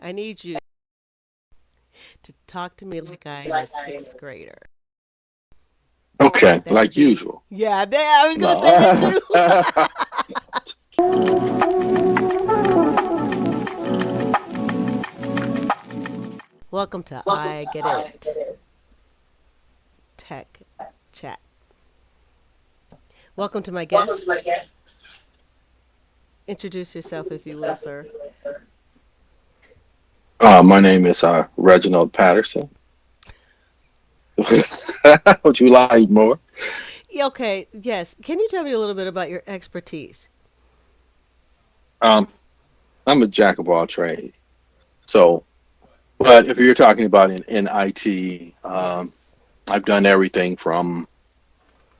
I need you to talk to me like I'm a sixth grader. Okay, That should like be. usual. Yeah, I was gonna say that No. too. Welcome to I Get It Tech Chat. Welcome to my guest. Introduce yourself, if you will, sir. My name is Reginald Patterson. Would you like more? Yeah, okay, yes. Can you tell me a little bit about your expertise? Um, I'm a jack of all trades. So, but if you're talking about in IT, Yes. I've done everything from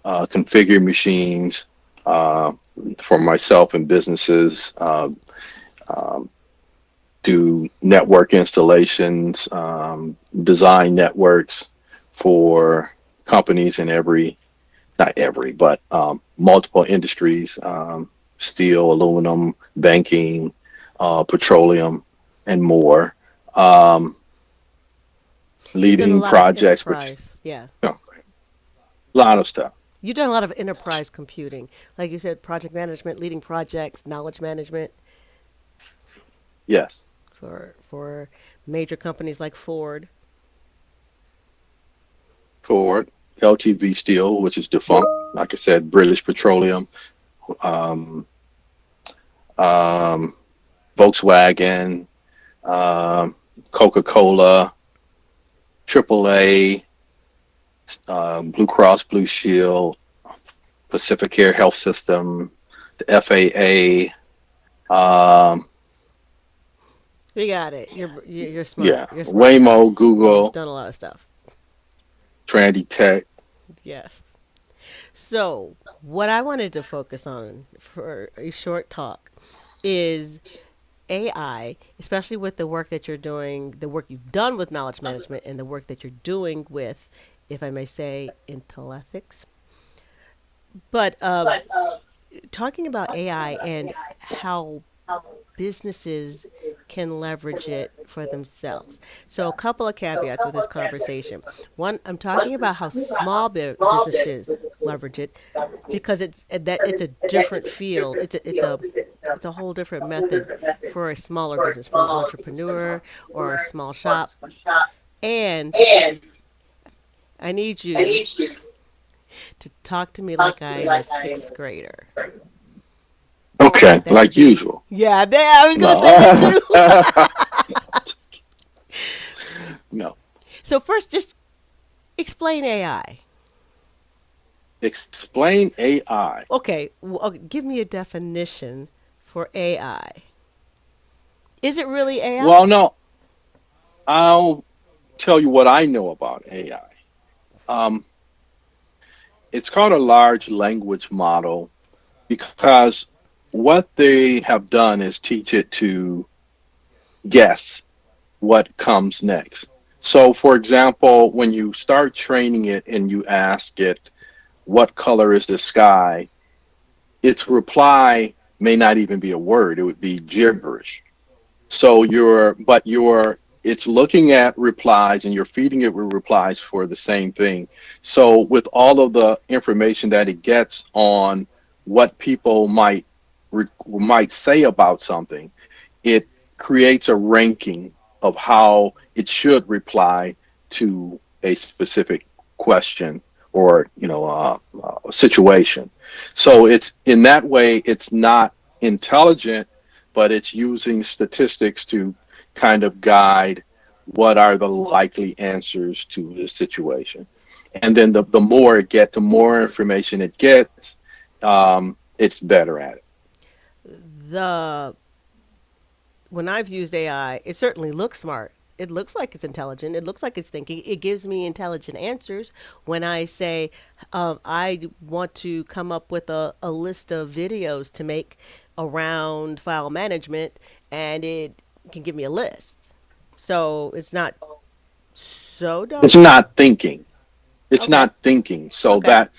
configure machines uh, for myself and businesses, um, do network installations, design networks for companies in not every, but multiple industries, steel, aluminum, banking, petroleum, and more. Um, You've done a Leading lot of projects, which, enterprise. Yeah. a lot of stuff. You've done a lot of enterprise computing. Like you said, project management, leading projects, knowledge management Yes. for major companies like Ford. Ford, LTV Steel, which is defunct. Like I said, British Petroleum, um, um, Volkswagen, um, Coca-Cola, AAA, Blue Cross Blue Shield, Pacific Air Health System, the FAA. We got it. You're smart. Yeah, You're a smart guy. Waymo, You've Google, done a lot of stuff. Trandy Tech. Yes. So, what I wanted to focus on for a short talk is AI, especially with the work that you're doing, the work you've done with knowledge management, and the work that you're doing with, if I may say, intellethics. But talking about AI and how businesses can leverage it for themselves. So, a couple of caveats with this conversation. One, I'm talking about how small businesses leverage it because it's a different field. It's a whole different method for a smaller business, for an entrepreneur or a small shop. And I need you to talk to me like I'm a sixth grader. Okay, That should like be. usual. Yeah, I was gonna say that No. too. No. So first, just explain AI. Explain AI. Okay, okay, give me a definition for AI. Is it really AI? Well, no, I'll tell you what I know about AI. Um, it's called a large language model because what they have done is teach it to guess what comes next. So, for example, when you start training it and you ask it, what color is the sky? Its reply may not even be a word, it would be gibberish. So it's looking at replies and you're feeding it with replies for the same thing. So with all of the information that it gets on what people might say about something, it creates a ranking of how it should reply to a specific question or situation. So it's in that way it's not intelligent, but it's using statistics to kind of guide what are the likely answers to the situation. And then the more information it gets, it's better at it. The When I've used AI, it certainly looks smart. It looks like it's intelligent. It looks like it's thinking. It gives me intelligent answers when I say, I want to come up with a list of videos to make around file management, and it can give me a list. So it's not so It's dumb. not thinking. It's Okay. not thinking. So Okay. that,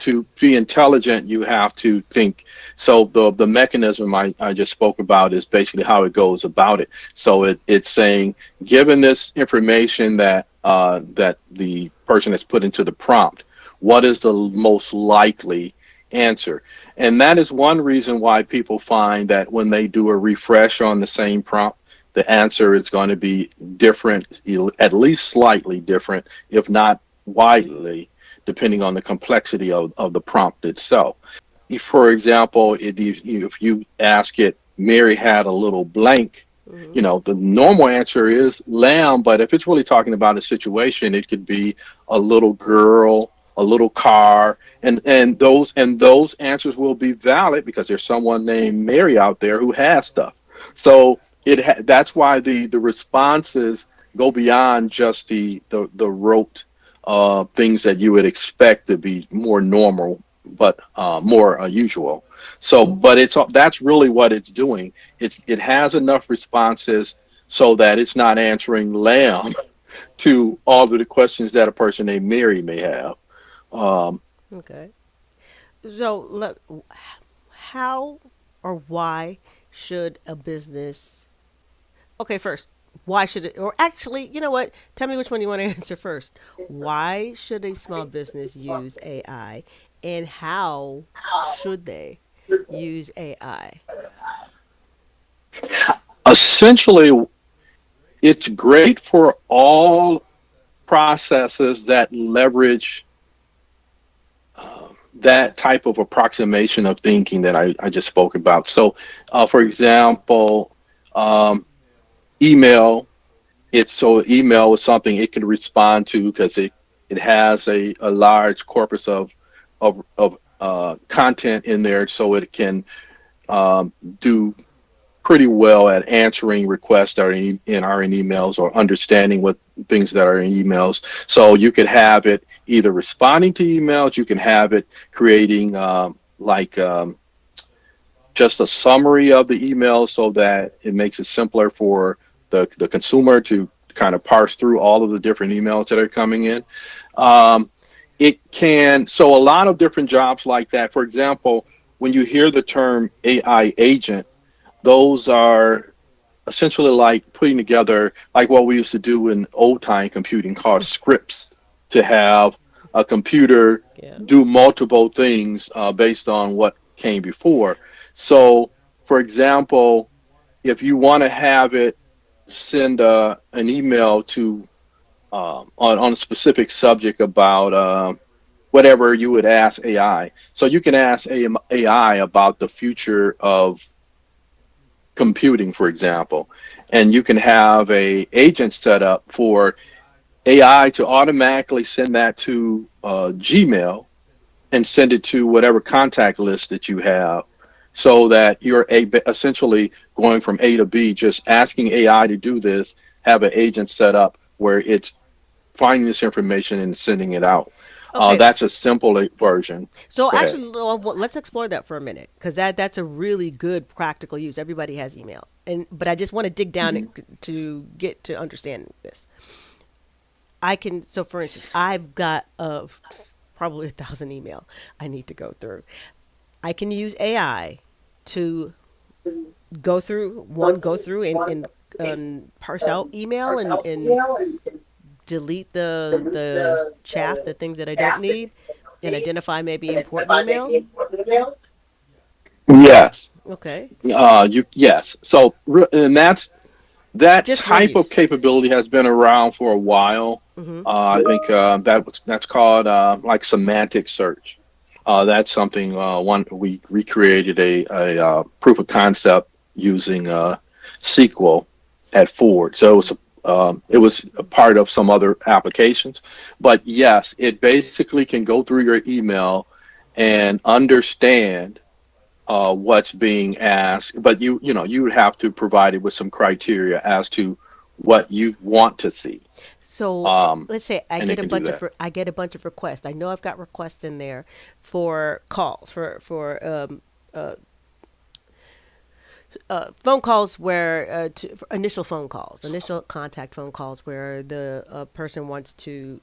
to be intelligent, you have to think. So the mechanism I just spoke about is basically how it goes about it. So it's saying, given this information that the person has put into the prompt, what is the most likely answer? And that is one reason why people find that when they do a refresh on the same prompt, the answer is going to be different, at least slightly different, if not widely, depending on the complexity of the prompt itself. For example, if you ask it, Mary had a little blank, Hmm. the normal answer is lamb, but if it's really talking about a situation, it could be a little girl, a little car, and those answers will be valid because there's someone named Mary out there who has stuff. So that's why the responses go beyond just the rote things that you would expect to be more normal, but more usual. So, but that's really what it's doing. It has enough responses so that it's not answering lamb to all of the questions that a person named Mary may have. Um, Okay. So, how or why should a business? Okay, first, why should it? Or actually, you know what? Tell me which one you want to answer first. Why should a small business use AI, and how should they use AI? Essentially, it's great for all processes that leverage that type of approximation of thinking that I just spoke about. So, for example, um, email. Email is something it can respond to because it has a large corpus of content in there, so it can do pretty well at answering requests that are in emails or understanding what things that are in emails. So you could have it either responding to emails, you can have it creating just a summary of the email so that it makes it simpler for the consumer to kind of parse through all of the different emails that are coming in. Um, so a lot of different jobs like that. For example, when you hear the term AI agent, those are essentially like putting together like what we used to do in old time computing called scripts to have a computer Yeah. do multiple things based on what came before. So, for example, if you want to have it send an email to on a specific subject about whatever you would ask AI. So you can ask AI about the future of computing, for example, and you can have a agent set up for AI to automatically send that to Gmail and send it to whatever contact list that you have, so that you're essentially going from A to B, just asking AI to do this, have an agent set up where it's finding this information and sending it out. Okay. That's a simple version. So Go ahead. actually, let's explore that for a minute, because that's a really good practical use. Everybody has email, and but I just want to dig down to get to understand this. I can. So for instance, I've got probably 1,000 email I need to go through. I can use AI to go through and parse out email and delete the chaff, the things that I don't need, and identify maybe important email. Yes. Okay. Yes. So and that Just one type of use. capability has been around for a while. Hmm. I think that's called like semantic search. That's something one we recreated a proof of concept using SQL at Ford. So it was a part of some other applications, but yes, it basically can go through your email and understand what's being asked, but you would have to provide it with some criteria as to what you want to see, So um, let's say and it can do that. I get a bunch of requests. I know I've got requests in there for calls for phone calls where for initial phone calls, initial contact phone calls where the person wants to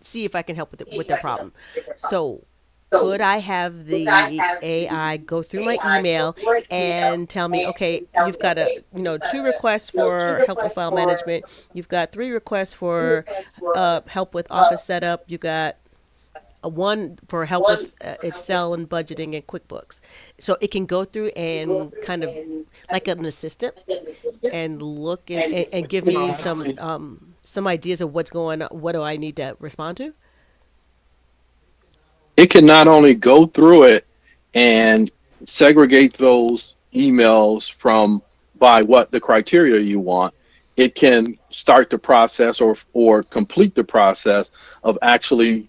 see if I can help with their problem. So could I have the AI go through my email and tell me, okay, you've got two requests for help with file management, you've got three requests for help with office setup, you got a one for help with Excel and budgeting and QuickBooks. So it can go through and kind of like an assistant and look and give me some ideas of what's going on. What do I need to respond to? It can not only go through it and segregate those emails from by what the criteria you want, it can start the process or complete the process of actually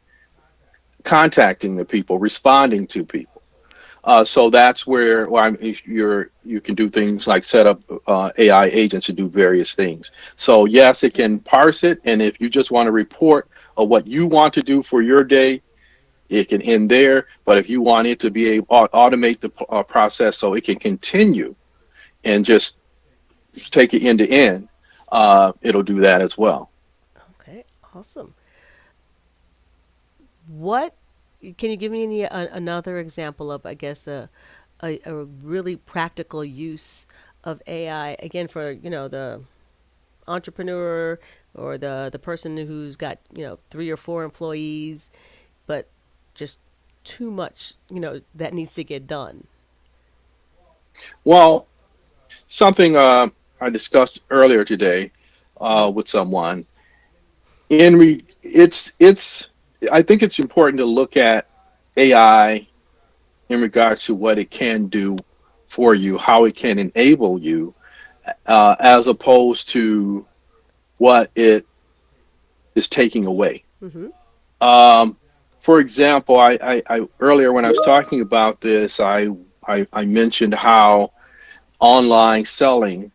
contacting the people, responding to people. So that's where you can do things like set up AI agents to do various things. So yes, it can parse it, and if you just want to report what you want to do for your day, it can end there. But if you want it to be able to automate the process so it can continue and just take it end to end, it'll do that as well. Okay, awesome. What can you give me another example of, I guess, a really practical use of AI again for the entrepreneur or the person who's got three or four employees, but just too much that needs to get done. Well, something I discussed earlier today Hmm. with someone it's I think it's important to look at AI in regards to what it can do for you, how it can enable you, as opposed to what it is taking away. Hmm. Um, for example, I earlier when I was talking about this, I mentioned how online selling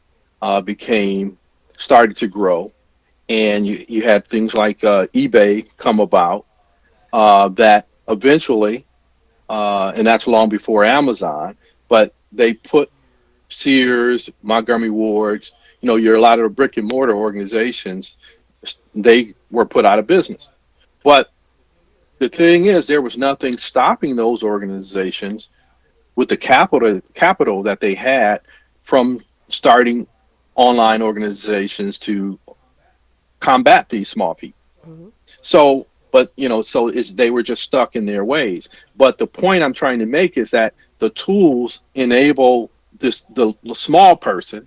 became started to grow, and you had things like eBay come about that eventually, and that's long before Amazon, but they put Sears, Montgomery Wards, a lot of the brick and mortar organizations, they were put out of business. But the thing is, there was nothing stopping those organizations with the capital that they had from starting online organizations to combat these small people. Hmm. So, but they were just stuck in their ways. But the point I'm trying to make is that the tools enable the small person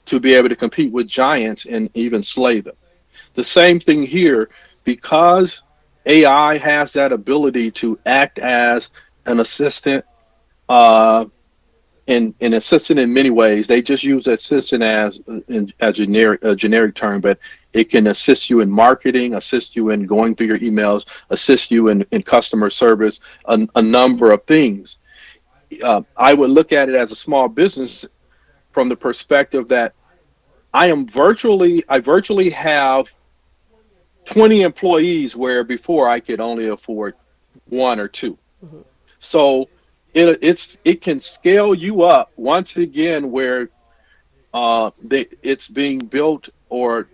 to be able to compete with giants and even slay them. The same thing here, because AI has that ability to act as an assistant, uh, and assistant in many ways. They just use assistant as a generic term, but it can assist you in marketing, assist you in going through your emails, assist you in customer service, a number of things. I would look at it as a small business from the perspective that I virtually have 20 employees where before I could only afford one or two. Hmm. So it can scale you up once again where it's being built or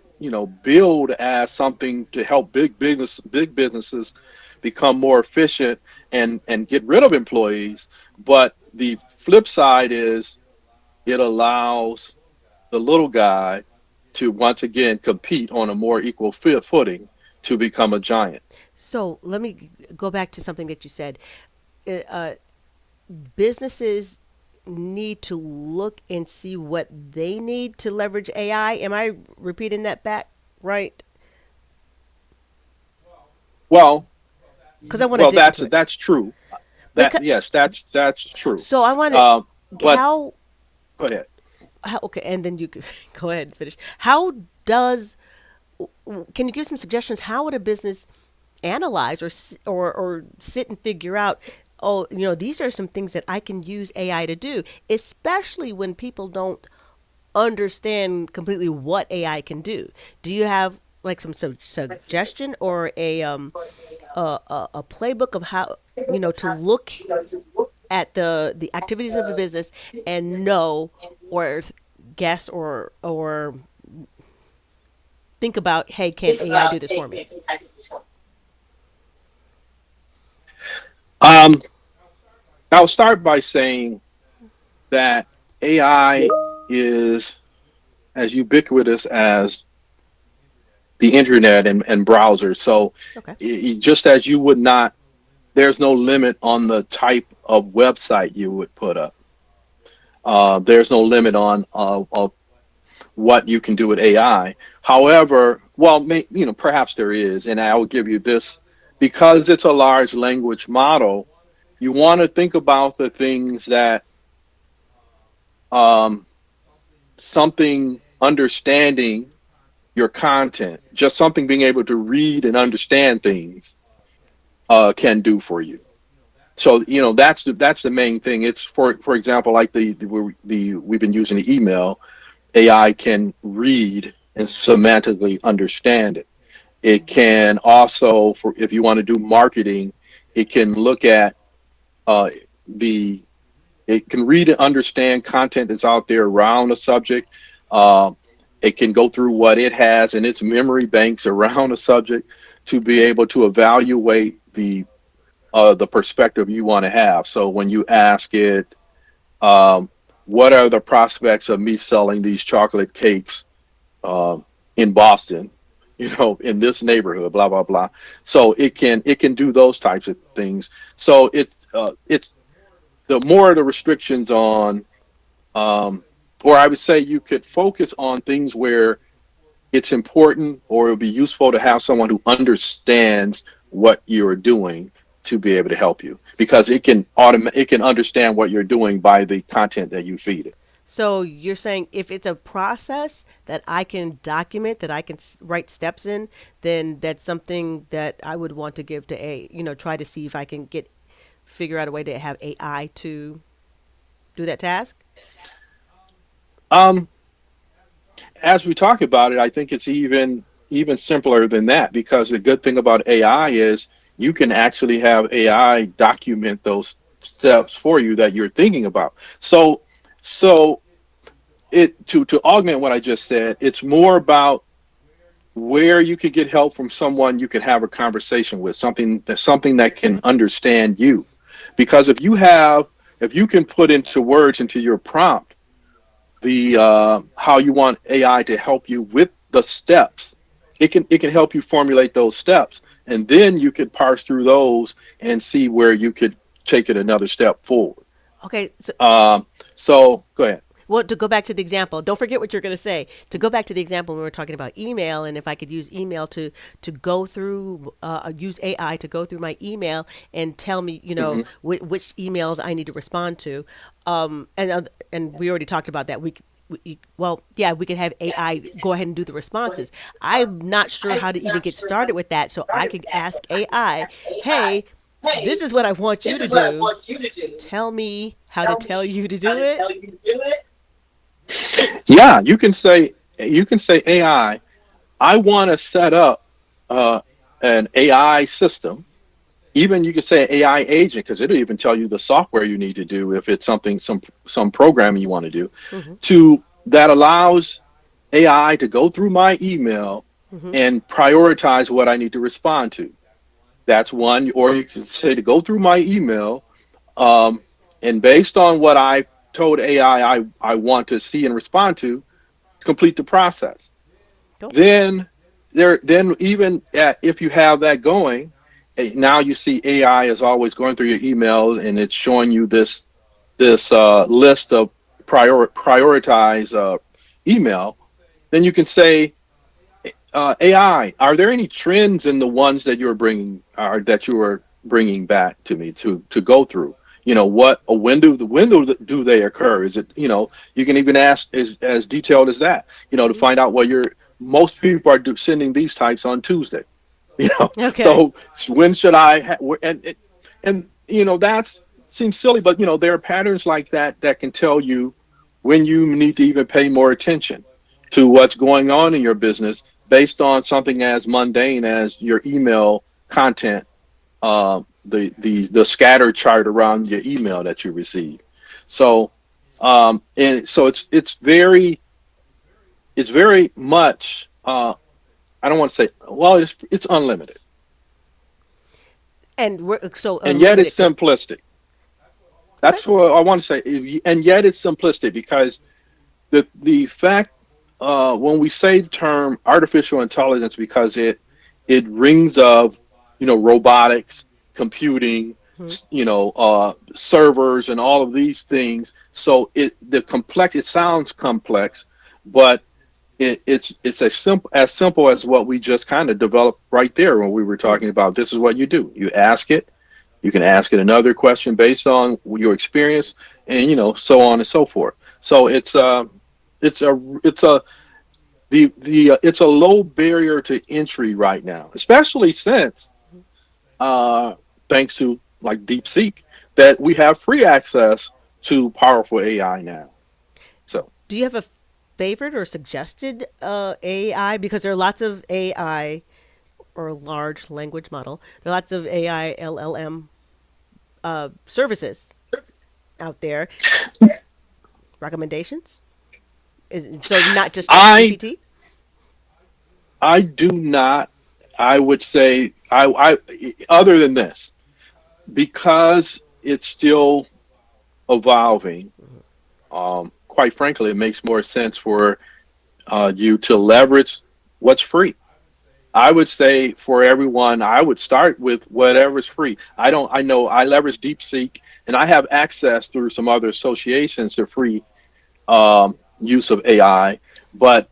build as something to help big businesses become more efficient and get rid of employees. But the flip side is it allows the little guy to once again compete on a more equal footing to become a giant. So let me go back to something that you said. Uh, Businesses need to look and see what they need to leverage AI. Am I repeating that back right? Well, Because I want to well, dig into it. that's true. That Because yes, that's true. so I want Um, to but go ahead. how okay, and then you can go ahead and finish. How does can you give some suggestions? How would a business analyze or sit and figure out? Oh, these are some things that I can use AI to do, especially when people don't understand completely what AI can do. Do you have like some suggestion or a playbook of how to look at the activities of a business and know or guess or think about, hey, can AI do this for me? Um, I'll start by saying that AI is as ubiquitous as the internet and browsers. So, Okay. just as you would not, there's no limit on the type of website you would put up. There's no limit on of what you can do with AI. However, well, perhaps there is, and I will give you this because it's a large language model. You want to think about the things that um, something understanding your content, just something being able to read and understand things can do for you. So that's the main thing. It's for example, like the we've been using the email. AI can read and semantically understand it. It can also, for if you want to do marketing, it can look at uh, the it can read and understand content that's out there around a subject. Um, it can go through what it has in its memory banks around a subject to be able to evaluate the perspective you want to have. So when you ask it, um, what are the prospects of me selling these chocolate cakes in Boston? In this neighborhood, blah blah blah. So it can do those types of things. So it's the more the restrictions on, um, or I would say you could focus on things where it's important or it would be useful to have someone who understands what you're doing to be able to help you because it can understand what you're doing by the content that you feed it. So you're saying if it's a process that I can document, that I can write steps in, then that's something that I would want to give to try to see if I can figure out a way to have AI to do that task. Um, as we talk about it, I think it's even simpler than that because the good thing about AI is you can actually have AI document those steps for you that you're thinking about. So it to augment what I just said, it's more about where you could get help from someone you could have a conversation with, something that can understand you. Because if you can put into words into your prompt the how you want AI to help you with the steps, it can help you formulate those steps, and then you could parse through those and see where you could take it another step forward. Okay, so So go ahead. well, to go back to the example, don't forget what you're going to say. To go back to the example, when we were talking about email, and if I could use email to go through, use AI to go through my email and tell me, Hmm. which emails I need to respond to, and we already talked about that. Well, yeah, we could have AI go ahead and do the responses. I'm not sure how to even get started with that, so I could ask AI, "Hey, this is what I want you to do. Tell me how to tell you to do it." Yeah, you can say AI. I want to set up uh, an AI system. Even you could say AI agent because it'll even tell you the software you need to do if it's some programming you want to do Hmm. to that allows AI to go through my email Hmm. and prioritize what I need to respond to. That's one. Or you can say to go through my email, um, and based on what I told AI I want to see and respond to, complete the process. Cool. Then even if you have that going, now you see AI is always going through your emails and it's showing you this list of prioritize email. Then you can say, AI, are there any trends in the ones that you are bringing back to me to go through? What a when do they occur? Is it you can even ask as detailed as that. To find out what your most people are sending these types on Tuesday. Okay. So when should and that's seems silly, but there are patterns like that can tell you when you need to even pay more attention to what's going on in your business based on something as mundane as your email content, the scatter chart around your email that you receive. So and so it's very much, I don't want to say, well, it's unlimited. And we're so and yet it's unlimited because simplistic. okay. That's what I want to say. And yet it's simplistic because the fact when we say the term artificial intelligence, because it rings of robotics, computing, Hmm. servers, and all of these things. So it sounds complex, but it's as simple as what we just kind of developed right there when we were Hmm. talking about this is what you do. You ask it, you can ask it another question based on your experience, and so on and so forth. So it's a it's a low barrier to entry right now, especially since uh, thanks to like DeepSeek that we have free access to powerful AI now. So Do you have a favorite or suggested AI? Because there are lots of AI or large language model. There are lots of AI LLM services out there. Recommendations? So not just I ChatGPT. I do not. I would say I other than this because it's still evolving. Quite frankly, it makes more sense for you to leverage what's free. I would say for everyone, I would start with whatever's free. I know I leverage DeepSeek and I have access through some other associations to free use of AI, but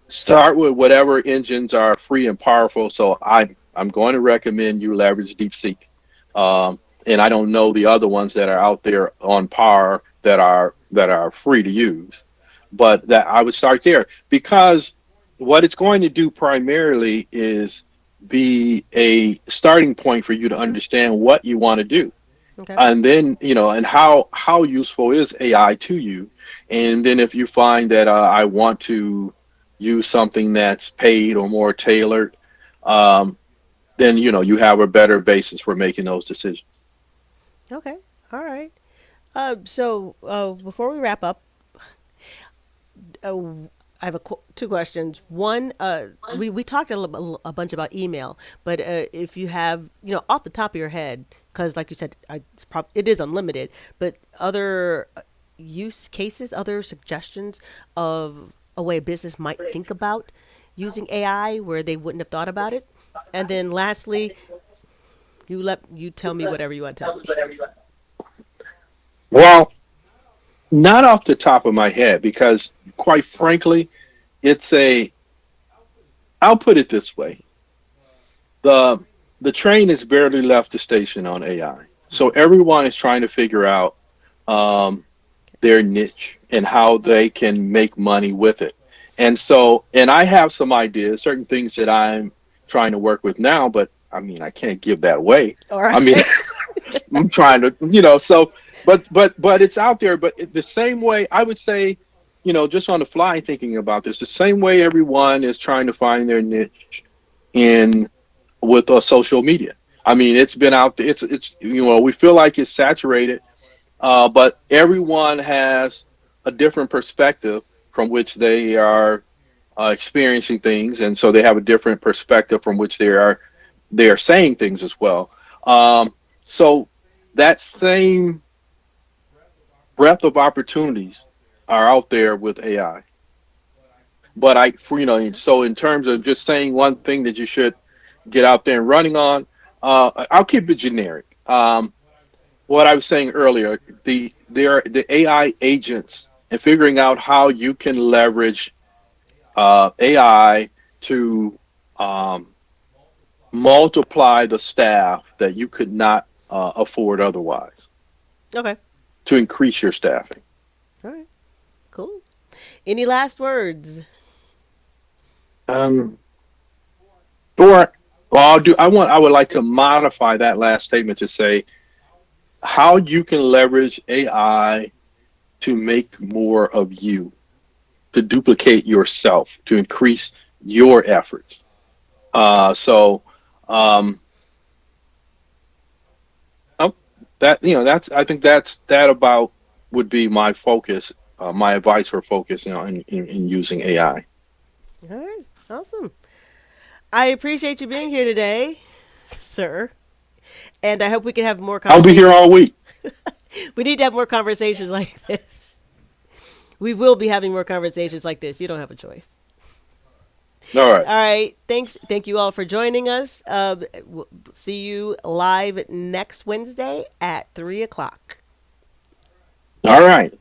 start with whatever engines are free and powerful. So I'm going to recommend you leverage DeepSeek. And I don't know the other ones that are out there on par that are free to use, but that I would start there because what it's going to do primarily is be a starting point for you to understand what you want to do, Okay. and then and how useful is AI to you. And then if you find that I want to use something that's paid or more tailored, um, then you have a better basis for making those decisions. Okay. All right. Before we wrap up, uh, I have two questions. One, we talked a bunch about email, but if you have, off the top of your head, because like you said, it is unlimited, but other use cases, other suggestions of a way a business might think about using AI where they wouldn't have thought about it. And then lastly, you tell me whatever you want to tell me. Well, not off the top of my head because quite frankly, it's a I'll put it this way. The the train has barely left the station on AI. So everyone is trying to figure out um, their niche and how they can make money with it. And I have some ideas, certain things that I'm trying to work with now, but I mean, I can't give that away. All I mean, right. I'm trying to, so, but it's out there. But the same way, I would say, just on the fly thinking about this, the same way everyone is trying to find their niche in with social media. I mean, it's been out there. It's we feel like it's saturated, but everyone has a different perspective from which they are experiencing things, and so they have a different perspective from which they are saying things as well. So that same breadth of opportunities are out there with AI. But so in terms of just saying one thing that you should get out there and running on, I'll keep it generic. What I was saying earlier, the AI agents and figuring out how you can leverage AI to um, multiply the staff that you could not afford otherwise Okay. to increase your staffing. All right. Cool. Any last words? Um, or well, I would like to modify that last statement to say how you can leverage AI to make more of you, to duplicate yourself, to increase your efforts. So um, oh, that's I think that about would be my focus, my advice for focusing on in using AI. All right. Awesome. I appreciate you being here today, sir. And I hope we can have more I'll be here all conversations. week. We need to have more conversations like this. We will be having more conversations like this. You don't have a choice. All right. All right. Thanks. Thank you all for joining us. See you live next Wednesday at 3 o'clock. All right.